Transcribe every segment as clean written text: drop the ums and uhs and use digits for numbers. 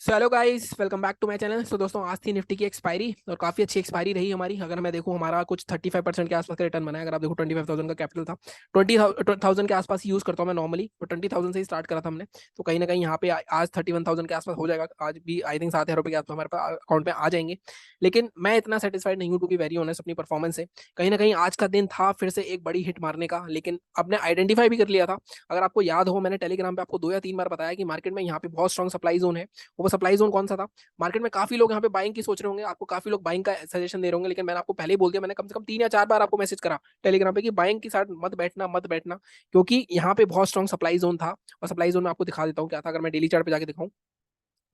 So hello guys, welcome back to my channel. So दोस्तों, आज थी निफ्टी की एक्सपायरी और काफी अच्छी एक्सपायरी रही हमारी। अगर मैं देखूं, हमारा कुछ 35% के आसपास का रिटर्न बना है। अगर आप देखो, 25,000 का कैपिटल था। 20,000 के आसपास यूज करता हूं मैं नॉर्मली, तो 20,000 से ही स्टार्ट करा था हमने। तो कहीं ना कहीं यहाँ पे आज 31,000 के आसपास हो जाएगा। आज भी आई थिंक 7,000 रुपये के आसपास हमारे पास अकाउंट में आ जाएंगे। लेकिन मैं इतना सेटिस्फाइड नहीं हूँ टू बी वेरी ऑनेस्ट अपनी परफॉर्मेंस से। कहीं ना कहीं आज का दिन था फिर से एक बड़ी हिट मारने का, लेकिन अब ने आइडेंटिफाई भी कर लिया था। अगर आपको याद हो, मैंने टेलीग्राम पे आपको 2 या 3 बार बताया कि मार्केट में यहाँ पे बहुत स्ट्रॉन्ग सप्लाई जोन है। वो सप्लाई जोन कौन सा था? मार्केट में काफी लोग यहाँ पे बाइंग की सोच रहे होंगे, आपको काफी लोग बाइंग का सजेशन दे रहे होंगे, लेकिन मैंने आपको पहले ही बोल दिया। मैंने कम से कम 3 या 4 बार आपको मैसेज करा टेलीग्राम पे कि बाइंग के साथ मत बैठना, मत बैठना। क्योंकि यहाँ पे बहुत स्ट्रॉन्ग सप्लाई जोन था। और सप्लाई जोन में आपको दिखा देता हूँ क्या था। अगर मैं डेली चार्ट पे जाके दिखाऊं,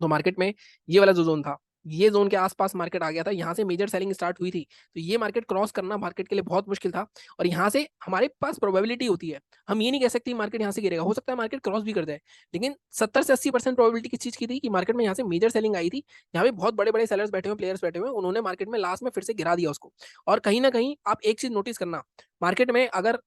तो मार्केट में ये वाला जो जोन था, ये जोन के आसपास मार्केट आ गया था। यहाँ से मेजर सेलिंग स्टार्ट हुई थी। तो ये मार्केट क्रॉस करना मार्केट के लिए बहुत मुश्किल था। और यहाँ से हमारे पास प्रोबेबिलिटी होती है। हम ये नहीं कह सकते मार्केट यहाँ से गिरेगा, हो सकता है मार्केट क्रॉस भी कर जाए। लेकिन 70 से 80% प्रोबेबिलिटी किस चीज की थी कि मार्केट में यहाँ से मेजर सेलिंग आई थी। यहाँ पे बहुत बड़े बड़े सेलर्स बैठे हुए, प्लेयर्स बैठे हुए, उन्होंने मार्केट में लास्ट में फिर से गिरा दिया उसको। और कहीं ना कहीं आप एक चीज नोटिस करना, मार्केट में अगर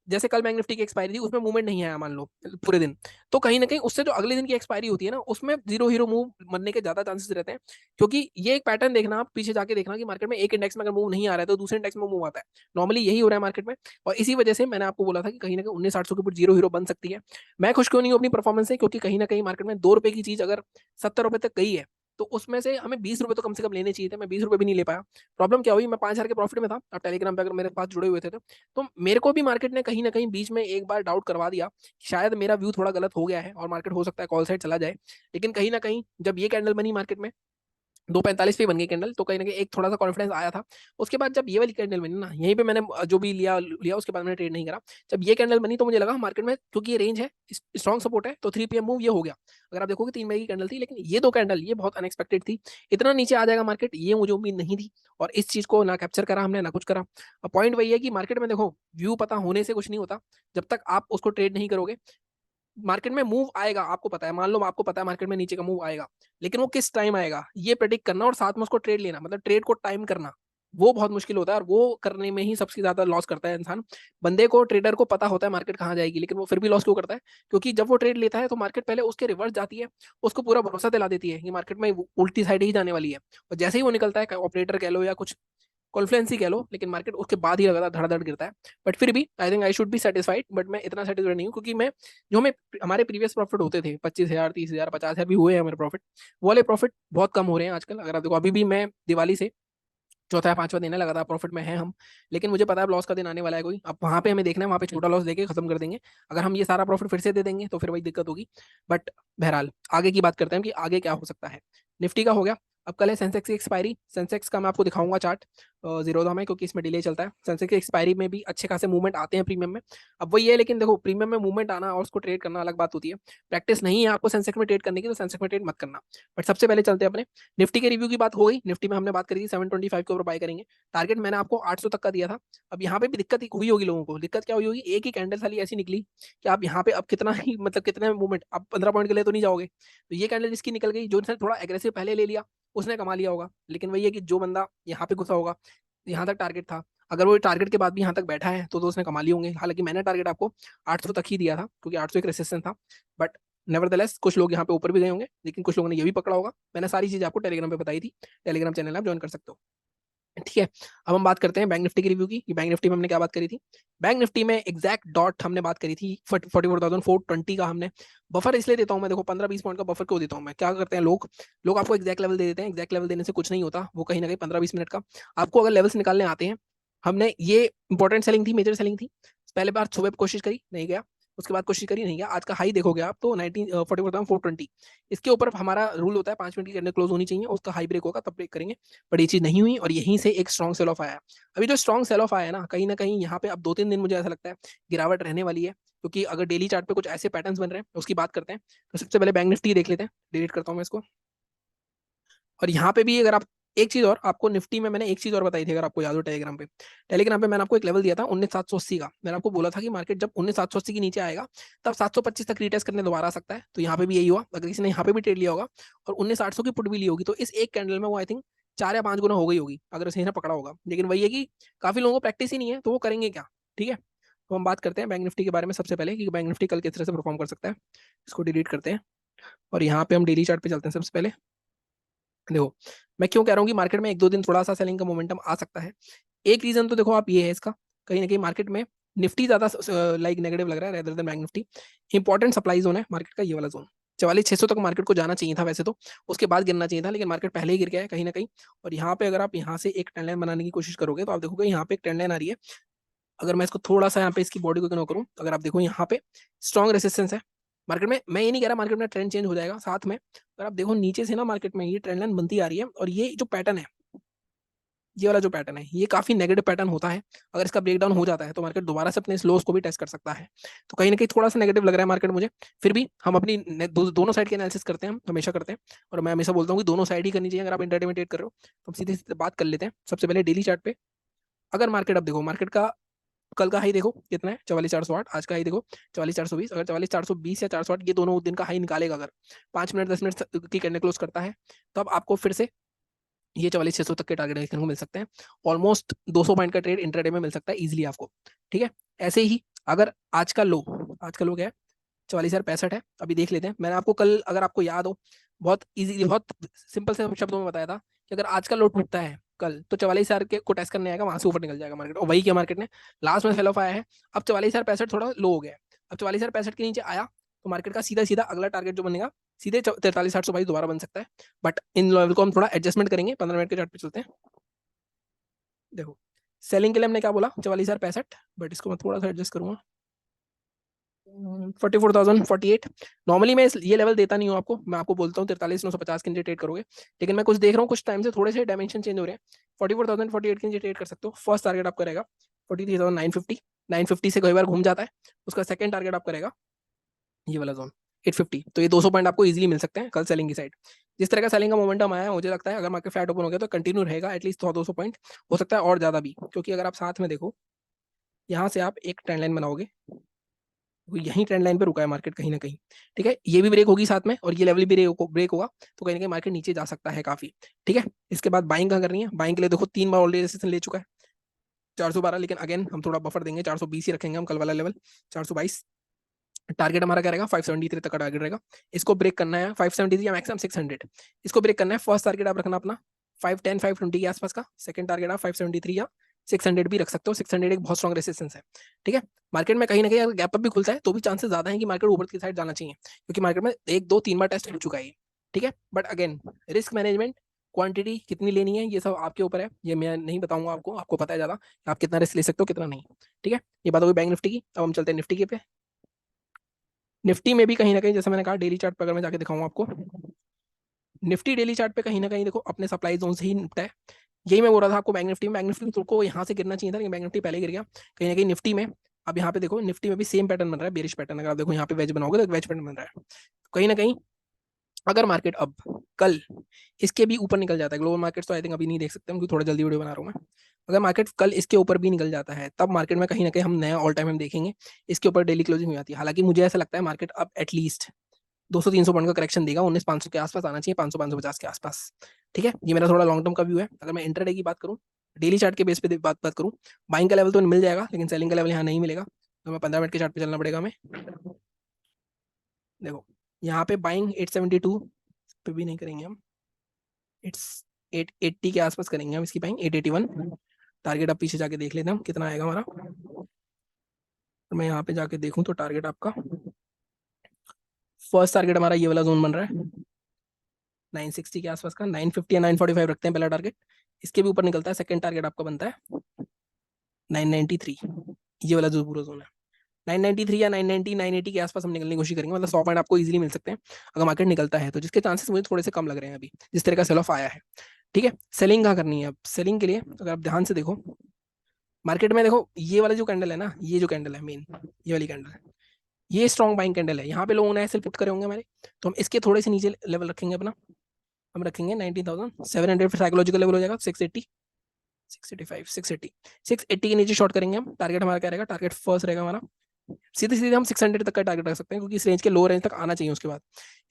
जैसे कल बैंक निफ्टी की एक्सपायरी थी, उसमें मूवमेंट नहीं आया मान लो पूरे दिन, तो कहीं ना कहीं उससे जो अगले दिन की एक्सपायरी होती है ना, उसमें जीरो हीरो मूव बनने के ज्यादा चांसेस रहते हैं। क्योंकि ये एक पैटर्न देखना, आप पीछे जाके देखना कि मार्केट में एक इंडेक्स में अगर मूव नहीं आ रहा है तो दूसरे इंडेक्स में मूव आता है। नॉर्मली यही हो रहा है मार्केट में। और इसी वजह से मैंने आपको बोला था कि कहीं ना कहीं 19,800 के ऊपर जीरो हीरो बन सकती है। मैं खुश क्यों नहीं हूँ अपनी परफॉर्मेंस से? क्योंकि कहीं ना कहीं मार्केट में 2 रुपए की चीज अगर 70 रुपए तक गई है, तो उसमें से हमें 20 रुपए तो कम से कम लेने चाहिए थे। मैं 20 रुपए भी नहीं ले पाया। प्रॉब्लम क्या हुई, मैं 5,000 के प्रॉफिट में था। अब टेलीग्राम पे अगर मेरे पास जुड़े हुए थे तो मेरे को भी मार्केट ने कहीं ना कहीं बीच में एक बार डाउट करवा दिया कि शायद मेरा व्यू थोड़ा गलत हो गया है और मार्केट हो सकता है कॉल साइड चला जाए। लेकिन कहीं ना कहीं जब ये कैंडल बनी मार्केट में 2:45 पे बन गई कैंडल, तो कहीं ना कहीं एक थोड़ा सा कॉन्फिडेंस आया था। उसके बाद जब ये वाली कैंडल बनी ना, यहीं पे मैंने जो भी लिया लिया, उसके बाद मैंने ट्रेड नहीं करा। जब ये कैंडल बनी तो मुझे लगा मार्केट में, क्योंकि ये रेंज है, स्ट्रॉन्ग सपोर्ट है, तो 3 PM मूव ये हो गया। अगर आप देखोगे 3 मई की कैंडल थी, लेकिन ये 2 कैंडल ये बहुत अनएक्सपेक्टेड थी। इतना नीचे आ जाएगा मार्केट, ये मुझे उम्मीद नहीं थी। और इस चीज को ना कैप्चर करा हमने, ना कुछ करा। अब पॉइंट वही है कि मार्केट में देखो, व्यू पता होने से कुछ नहीं होता। जब तक आप उसको ट्रेड नहीं करोगे, मार्केट में मूव आएगा, आपको पता है, मान लो आपको पता है मार्केट में नीचे का मूव आएगा, लेकिन वो किस टाइम आएगा ये प्रेडिक्ट करना और साथ में उसको ट्रेड लेना, मतलब ट्रेड को टाइम करना, वो बहुत मुश्किल होता है। और वो करने में ही सबसे ज्यादा लॉस करता है इंसान। बंदे को, ट्रेडर को पता होता है मार्केट कहाँ जाएगी, लेकिन वो फिर भी लॉस क्यों करता है? क्योंकि जब वो ट्रेड लेता है तो मार्केट पहले उसके रिवर्स जाती है, उसको पूरा भरोसा दिला देती है कि मार्केट में उल्टी साइड ही जाने वाली है। और जैसे ही वो निकलता है, ऑपरेटर कह लो या कुछ कॉन्फ्लुएंस ही कह लो, लेकिन मार्केट उसके बाद ही लगातार धड़ाधड़ गिरता है। बट फिर भी I think I should be satisfied, but मैं इतना सेटिस्फाइड नहीं हूँ, क्योंकि मैं जो हमें हमारे प्रीवियस प्रॉफिट होते थे 25,000, 30,000, 50,000 भी हुए हैं हमारे प्रॉफिट, वो वाले प्रॉफिट बहुत कम हो रहे हैं आजकल। अगर आप देखो, अभी भी मैं दिवाली से चौथा या पांचवा दिन है लगातार प्रॉफिट में है हम। लेकिन मुझे पता है अब लॉस का दिन आने वाला है कोई, अब वहां पे हमें देखना है, वहां पे छोटा लॉस देके खत्म कर देंगे। अगर हम ये सारा प्रॉफिट फिर से दे देंगे तो फिर वही दिक्कत होगी। बट बहरहाल, आगे की बात करते हैं कि आगे क्या हो सकता है। निफ्टी का हो गया। अब कल है सेंसेक्स की एक्सपायरी। सेंसेक्स का मैं आपको दिखाऊंगा चार्ट जीरोधा में, क्योंकि इसमें डिले चलता है। सेंसेक्स की एक्सपायरी में भी अच्छे खासे मूवमेंट आते हैं प्रीमियम में। अब वही है, लेकिन देखो, प्रीमियम में मूवमेंट आना और उसको ट्रेड करना अलग बात होती है। प्रैक्टिस नहीं है आपको सेंसेक्स में ट्रेड करने की, तो सेंसेक्स में ट्रेड मत करना। बट सबसे पहले चलते हैं अपने निफ्टी के रिव्यू की। बात हो गई, निफ्टी में हमने बात करी थी 725 के ऊपर बाय करेंगे। टारगेट मैंने आपको 800 तक का दिया था। अब यहाँ पे भी दिक्कत हुई होगी लोगों को। दिक्कत क्या हुई होगी, एक ही कैंडल खाली ऐसी निकली कि आप यहाँ पे अब कितना ही, मतलब कितने मूवमेंट, आप 15 पॉइंट के लिए तो नहीं जाओगे। तो ये कैंडल जिसकी निकल गई, जो इसने थोड़ा एग्रेसिव पहले ले लिया, उसने कमा लिया होगा। लेकिन वही है कि जो बंदा यहाँ पे घुसा होगा, यहाँ तक टारगेट था, अगर वो टारगेट के बाद भी यहाँ तक बैठा है तो उसने कमा लिए होंगे। हालांकि मैंने टारगेट आपको 800 तक ही दिया था, क्योंकि 800 एक रेसिस्टेंस था। बट नेवरदलेस कुछ लोग यहाँ पे ऊपर भी गए होंगे, लेकिन कुछ लोगों ने ये भी पकड़ा होगा। मैंने सारी चीज आपको टेलीग्राम पे बताई थी। टेलीग्राम चैनल आप ज्वाइन कर सकते हो। ठीक है। अब हम बात करते हैं बैंक निफ्टी की रिव्यू की, कि बैंक निफ्टी में हमने क्या बात करी थी। बैंक निफ्टी में एग्जैक्ट डॉट हमने बात करी थी 44,420 का हमने। बफर इसलिए देता हूं मैं, देखो 15-20 पॉइंट का बफर क्यों देता हूं मैं? क्या करते हैं लोग, आपको एग्जैक्ट लेवल दे देते हैं। एग्जैक्ट लेवल देने से कुछ नहीं होता, वो कहीं ना कहीं 15-20 मिनट का आपको अगर लेवल्स निकालने आते हैं। हमने ये इंपॉर्टेंट सेलिंग थी, मेजर सेलिंग थी। पहले बार सुबह कोशिश करी, नहीं गया। उसके बाद कोशिश करी, नहीं गया। आज का हाई देखोगे आप तो 44,420। इसके ऊपर हमारा रूल होता है 5 मिनट की कैंडल क्लोज होनी चाहिए, उसका हाई ब्रेक होगा तब ब्रेक करेंगे। बट ये चीज नहीं हुई, और यहीं से एक स्ट्रॉन्ग सेल ऑफ आया। अभी जो स्ट्रॉन्ग सेल ऑफ आया है ना कहीं यहाँ पे अब 2-3 दिन मुझे ऐसा लगता है गिरावट रहने वाली है। क्योंकि अगर डेली चार्ट पे कुछ ऐसे पैटर्न्स बन रहे हैं, उसकी बात करते हैं। तो सबसे पहले बैंक निफ्टी देख लेते हैं। डिलीट करता हूँ मैं इसको। और यहाँ पे भी अगर आप, एक चीज और आपको निफ्टी में मैंने एक चीज और बताई थी, अगर आपको याद हो, टेलीग्राम पे। टेलीग्राम पे मैंने आपको एक लेवल दिया था 19,780 का। मैंने आपको बोला था कि मार्केट जब 19,780 के नीचे आएगा, तब 725 तक रीटेस्ट करने दोबारा आ सकता है। तो यहाँ पे भी यही हुआ। अगर किसी ने यहाँ पे भी ट्रेड लिया होगा और 19,800 की पुट भी ली होगी, तो इस एक कैंडल में वो आई थिंक 4 या 5 गुना हो गई होगी, अगर उसे पकड़ा होगा। लेकिन वही है कि काफी लोगों को प्रैक्टिस ही नहीं है, तो वो करेंगे क्या? ठीक है। तो हम बात करते हैं बैंक निफ्टी के बारे में सबसे पहले, कि बैंक निफ्टी कल किस तरह से परफॉर्म कर सकता है। इसको डिलीट करते हैं। और यहाँ पे हम डेली चार्ट पे चलते हैं सबसे पहले। देखो मैं क्यों कह रहा हूँ कि मार्केट में एक दो दिन थोड़ा सा सेलिंग का मोमेंटम आ सकता है। एक रीजन तो देखो आप ये है इसका, कहीं ना कहीं मार्केट में निफ्टी ज्यादा लाइक नेगेटिव लग रहा है rather than bank Nifty. Important supply zone है मार्केट का ये वाला जोन, 44,600 तक मार्केट को जाना चाहिए था वैसे तो, उसके बाद गिरना चाहिए था, लेकिन मार्केट पहले ही गिर गया है कहीं ना कहीं। और यहाँ पे अगर आप यहाँ से एक ट्रेंड लाइन बनाने की कोशिश करोगे तो आप देखोगे यहाँ पे एक ट्रेंड लाइन आ रही है। अगर मैं इसको थोड़ा सा यहाँ पे इसकी बॉडी को इग्नोर करूँ, अगर आप देखो यहाँ पे स्ट्रॉन्ग रेसिस्टेंस है मार्केट में। मैं ये नहीं कह रहा मार्केट में ट्रेंड चेंज हो जाएगा साथ में, अगर आप देखो नीचे से ना मार्केट में ये ट्रेंड लाइन बनती आ रही है, और ये जो पैटर्न है, ये वाला जो पैटर्न है ये काफी नेगेटिव पैटर्न होता है। अगर इसका ब्रेकडाउन हो जाता है तो मार्केट दोबारा से अपने स्लोस को भी टेस्ट कर सकता है। तो कहीं ना कहीं थोड़ा सा नेगेटिव लग रहा है मार्केट मुझे। फिर भी हम अपनी दोनों साइड के एनालिसिस करते हैं, हम हमेशा करते हैं। और मैं हमेशा बोलता हूँ कि दोनों साइड ही करनी चाहिए अगर आप इंटरडे ट्रेड कर रहे हो। तो हम सीधे सीधे बात कर लेते हैं सबसे पहले डेली चार्ट पे। अगर मार्केट, अब देखो मार्केट का कल का हाई देखो कितना है, 44,408। आज का हाई देखो 44,420। अगर 44,420 या 408 ये दोनों दिन का हाई निकालेगा, अगर 5 मिनट 10 मिनट की कैंडल क्लोज करता है, तो अब आपको फिर से ये 44,600 तक के टारगेट देखने को मिल सकते हैं। ऑलमोस्ट 200 पॉइंट का ट्रेड इंट्राडे में मिल सकता है इजीली आपको। ठीक है, ऐसे ही अगर आज का लो क्या है, 44,065 है। अभी देख लेते हैं, मैंने आपको कल, अगर आपको याद हो, बहुत इजी बहुत सिंपल से शब्दों में बताया था कि अगर आज का लो टूटता है कल, तो 44,000 के को टेस्ट करने आएगा, वहां से ऊपर निकल जाएगा मार्केट। और वही किया मार्केट ने, लास्ट में सेल ऑफ आया है। अब 44,065 थोड़ा लो हो गया है, अब 44,065 के नीचे आया तो मार्केट का सीधा सीधा अगला टारगेट जो बनेगा सीधे 43,822 दोबारा बन सकता है। बट इन लेवल को हम थोड़ा एडजस्टमेंट करेंगे। 15 मिनट के चार्ट पे चलते हैं। देखो सेलिंग के लिए हमने क्या बोला, 44,065, बट इसको मैं थोड़ा सा एडजस्ट करूंगा, 44,048। नॉर्मली मैं ये लेवल देता नहीं हूँ आपको, मैं आपको बोलता हूँ 43,950 के नीचे ट्रेड करोगे। लेकिन मैं कुछ देख रहा हूँ कुछ टाइम से थोड़े से डायमेंशन चेंज हो रहे हैं, 44,048 के नीचे ट्रेड कर सकते हो। फर्स्ट टारगेट आपका रहेगा 43,950। 950 से कई बार घूम जाता है, उसका सेकंड टारगेट आपका रहेगा ये वाला जोन 850। तो ये 200 पॉइंट आपको इजीली मिल सकते हैं कल सेलिंग की साइड। जिस तरह का सेलिंग का मोमेंटम आया है, मुझे लगता है अगर मार्केट फ्लैट ओपन हो गया तो कंटिन्यू रहेगा एटलीस्ट 100-200 पॉइंट, हो सकता है और ज्यादा भी। क्योंकि अगर आप साथ में देखो, यहाँ से आप एक ट्रेंड लाइन बनाओगे, वो यही ट्रेंड लाइन पे रुका है मार्केट कहीं ना कहीं। ठीक है, ये भी ब्रेक होगी साथ में, और ये लेवल भी ब्रेक होगा, तो कहीं ना कहीं मार्केट नीचे जा सकता है काफी। ठीक है, इसके बाद बाइंग कहाँ करनी है, बाइंग के लिए देखो 3 बार ऑलरेडी रेजिस्टेंस ले चुका है 412। लेकिन अगेन हम थोड़ा बफर देंगे, 420 ही रखेंगे हम कल वाला लेवल 422। टारगेट हमारा क्या रहेगा, 573 तक का टारगेट रहेगा। इसको ब्रेक करना है 573 या मैक्सिमम 600, इसको ब्रेक करना है। फर्स्ट टारगेट आप रखना अपना 510 520 के आसपास का, सेकंड टारगेट आप 573 या 600 भी रख सकते हो। 600 एक बहुत स्ट्रॉन्ग रेसिस्टेंस है। ठीक है, मार्केट में कहीं ना कहीं अगर गैप अप भी खुलता है तो भी चांसेस ज्यादा है कि मार्केट ऊपर की साइड जाना चाहिए, क्योंकि मार्केट में 1 2 3 बार टेस्ट हो चुका है। ठीक है, but again risk management, quantity कितनी लेनी है ये सब आपके ऊपर है, ये मैं नहीं बताऊंगा आपको, आपको पता है ज्यादा आप कितना रिस्क ले सकते हो कितना नहीं। ठीक है, ये बात होगी बैंक निफ्टी की। अब हम चलते हैं निफ्टी के पे। निफ्टी में भी कहीं ना कहीं जैसे मैंने कहा डेली चार्ट पर अगर मैं जाके दिखाऊंगा आपको, निफ्टी डेली चार्ट पे कहीं ना कहीं देखो अपने सप्लाई जोन से ही निपटा है। यही मैं बोल रहा था आपको बैंक निफ्टी में, बैंक निफ्टी को यहाँ से गिरना चाहिए था, लेकिन बैंक निफ्टी पहले गिर गया कहीं ना कहीं निफ्टी में। अब यहाँ पे देखो निफ्टी में भी सेम पैटर्न बन रहा है, बेरिश पैटर्न। अगर आप देखो यहाँ पे वेज बनाओगे तो वेज पैटर्न बन रहा है। तो कहीं ना कहीं अगर मार्केट अब कल इसके भी ऊपर निकल जाता है, ग्लोबल मार्केट तो आई थिंक अभी नहीं देख सकते हम क्योंकि थोड़ा जल्दी वीडियो बना रहा हूँ मैं। अगर मार्केट कल इसके ऊपर भी निकल जाता है, तब मार्केट में कहीं ना कहीं हम नया ऑल टाइम हम देखेंगे। इसके ऊपर डेली क्लोजिंग हो जाती है। हालांकि मुझे ऐसा लगता है मार्केट अब एटलीस्ट 200-300 पॉइंट का करेक्शन देगा, 19,500 के आसपास आना चाहिए, 500-550 के आसपास। ठीक है, ये मेरा थोड़ा लॉन्ग टर्म का व्यू है। अगर मैं इंटरडे की बात करूँ, डेली चार्ट के बेस पे बात करूँ, बाइंग का लेवल तो मिल जाएगा लेकिन सेलिंग का लेवल यहाँ नहीं मिलेगा, तो मैं 15 मिनट के चार्ट पे चलना पड़ेगा हमें। देखो यहाँ पे बाइंग 872 पे भी नहीं करेंगे हम, इट्स 880 के आसपास करेंगे हम इसकी बाइंग, 881। टारगेट आप पीछे जाके देख लेते हैं हम कितना आएगा हमारा। तो मैं यहाँ पे जाके देखूँ तो टारगेट आपका, फर्स्ट टारगेट हमारा ये वाला जोन बन रहा है 960 के आसपास का, 950 या 945 रखते हैं पहला टारगेट। इसके भी ऊपर निकलता है, सेकंड टारगेट आपका बनता है 993, ये वाला जो पूरा जोन है 993 या 990 980 के आसपास हम निकलने की कोशिश करेंगे। मतलब 100 पॉइंट आपको इजीली मिल सकते हैं अगर मार्केट निकलता है तो, जिसके चांसेस मुझे थोड़े से कम लग रहे हैं अभी जिस तरह का सेल ऑफ आया है। ठीक है, सेलिंग कहाँ करनी है अब, सेलिंग के लिए अगर आप ध्यान से देखो मार्केट में, देखो ये वाला जो कैंडल है ना, ये जो कैंडल है मेन, ये वाली कैंडल है, ये स्ट्रॉन्ग बाइंग कैंडल है। यहाँ पे लोगों ने ऐसे पुट करे होंगे हमारे, तो हम इसके थोड़े से नीचे लेवल रखेंगे अपना, हम रखेंगे 19,700, फिर साइकोलॉजिकल लेवल हो जाएगा 680, 685, 680, 680 के नीचे शॉर्ट करेंगे हम। टारगेट हमारा क्या रहेगा, टारगेट फर्स्ट रहेगा हमारा, सीधे सीधे हम 600 तक का टारगेट रख सकते हैं, क्योंकि इस रेंज के लो रेंज तक आना चाहिए। उसके बाद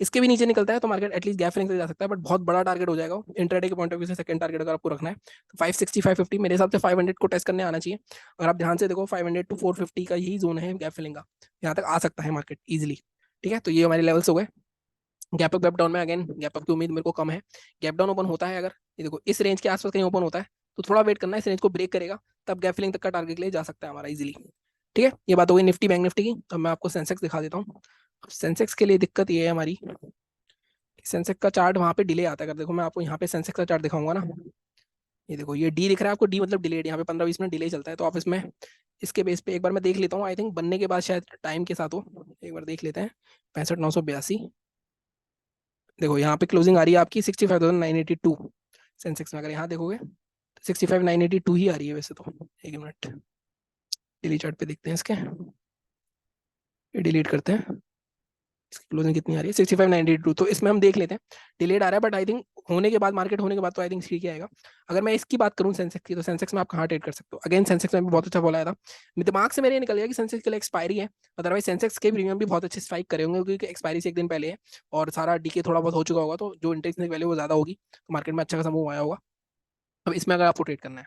इसके भी नीचे निकलता है तो मार्केट एटलीस्ट गैप फिलिंग तक जा सकता है, बट बहुत बड़ा टारगेट हो जाएगा इंट्राडे के पॉइंट ऑफ व्यू से। सेकंड टारगेट अगर आपको रखना है तो 560 550 मेरे हिसाब से 500 को टेस्ट करने आना चाहिए। अगर आप ध्यान से देखो 500 टू 450 का यही जोन है गैप फिलिंग का, यहाँ तक आ सकता है मार्केट इजिली। ठीक है, तो ये हमारे लेवल्स हो गए। गैप अप गैप डाउन में अगेन गैप अप की उम्मीद मेरे को कम है। गैप डाउन ओपन होता है अगर, ये देखो इस रेंज के आसपास कहीं ओपन होता है तो थोड़ा वेट करना है, इस रेंज को ब्रेक करेगा तब गैप फिलिंग तक का टारगेट के लिए जा सकता है हमारा इजीली। ठीक है, ये बात हो गई निफ्टी बैंक निफ्टी की। अब मैं आपको सेंसेक्स दिखा देता हूँ। सेंसेक्स के लिए दिक्कत ये है हमारी, सेंसेक्स का चार्ट वहाँ पे डिले आता है। अगर देखो मैं आपको यहाँ पे सेंसेक्स का चार्ट दिखाऊंगा ना, ये देखो ये डी दिख रहा है आपको, डी मतलब डिलेड, यहाँ पे 15-20 मिनट डिले चलता है। तो आप इसमें इसके बेस पे एक बार मैं देख लेता हूँ, आई थिंक बनने के बाद शायद टाइम के साथ हो, एक बार देख लेते हैं। 65,982, देखो यहाँ पे क्लोजिंग आ रही है आपकी 65,982 सेंसेक्स में। अगर यहाँ देखोगे तो 65,982 ही आ रही है वैसे तो। एक मिनट डेली चार्ट पे देखते हैं इसके, ये डिलीट करते हैं, इसकी क्लोजिंग कितनी आ रही है 65,982। तो इसमें हम देख लेते हैं डिलेड आ रहा है, बट आई थिंक होने के बाद, मार्केट होने के बाद तो आई थिंक ठीक ही आएगा। अगर मैं इसकी बात करूं सेंसेक्स की, तो सेंसेक्स में आप कहाँ ट्रेड कर सकते हो। अगेन सेंसेक्स में भी बहुत अच्छा बोला आया था, मेरे दिमाग से मेरे ये निकल गया कि सेंसेक्स के लिए एक्सपायरी है। अदरवाइज सेंसेक्स के प्रीमियम भी बहुत अच्छे स्ट्राइक करे होंगे, क्योंकि एक्सपायरी से एक दिन पहले है और सारा डीके थोड़ा बहुत हो चुका होगा, तो जो इंट्रिंसिक वैल्यू वो ज्यादा होगी, तो मार्केट में अच्छा खासा मूव आया होगा। अब इसमें अगर आपको ट्रेड करना है,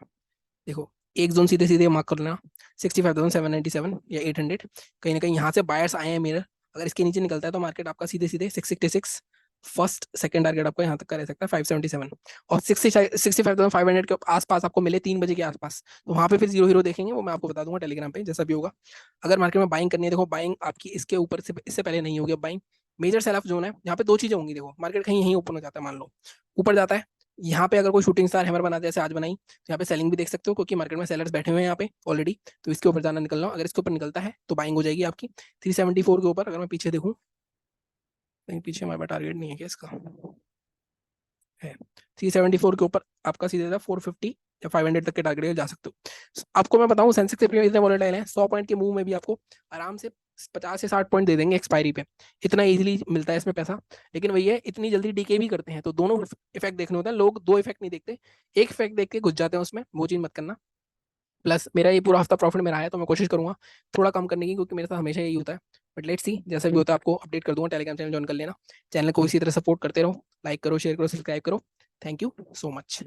देखो एक जोन सीधे सीधे मार्क कर लेना, 65,797 या 800, कहीं ना कहीं यहाँ से बायर्स आए हैं मेरे। अगर इसके नीचे निकलता है तो मार्केट आपका सीधे सीधे 666 फर्स्ट सेकंड टारगेट आपका यहाँ तक का रह सकता है 577, और 65,500 के आसपास आपको मिले 3 बजे के आसपास, तो वहाँ पे फिर जीरो हीरो देखेंगे, वो मैं आपको बता दूंगा टेलीग्राम पे जैसा भी होगा। अगर मार्केट में बाइंग करनी है, देखो बाइंग आपकी इसके ऊपर से इससे पहले नहीं होगी। अब buying major sale off zone है, यहाँ पे दो चीजें होंगी। देखो मार्केट कहीं यहीं ओपन हो जाता है, मान लो ऊपर जाता है, यहाँ पे अगर कोई शूटिंग स्टार हैमर बनाते हैं जैसे आज बनाई, तो यहाँ पे सेलिंग भी देख सकते हो, क्योंकि मार्केट में सेलर्स बैठे हुए हैं यहाँ पे ऑलरेडी। तो इसके ऊपर जाना निकलना, अगर इसके ऊपर निकलता है तो बाइंग हो जाएगी आपकी 374 के ऊपर। अगर मैं पीछे देखूँ, कहीं पीछे हमारे पास टारगेट नहीं है क्या इसका, है 374 के ऊपर आपका सीधे था 450 या 500 तक के टारगेट जा सकते हो। आपको मैं बताऊं सेंसेक्स के प्रीमियम इतने वोलेटाइल हैं, 100 पॉइंट के मूव में भी आपको आराम से 50 से 60 पॉइंट दे देंगे एक्सपायरी पे, इतना इजीली मिलता है इसमें पैसा। लेकिन वही है, इतनी जल्दी डीके भी करते हैं, तो दोनों इफेक्ट देखने होते हैं। लोग दो इफेक्ट नहीं देखते, एक इफेक्ट देख के घुस जाते हैं उसमें, वो चीज मत करना। प्लस मेरा ये पूरा हफ्ता प्रॉफिट मेरा आया, तो मैं कोशिश करूंगा थोड़ा कम करने की, क्योंकि मेरे साथ हमेशा यही होता है। बट लेट्स सी, जैसा भी होता है आपको अपडेट कर दूंगा। टेलीग्राम चैनल ज्वाइन कर लेना, चैनल को इसी तरह सपोर्ट करते रहो, लाइक करो, शेयर करो, सब्सक्राइब करो। Thank you so much.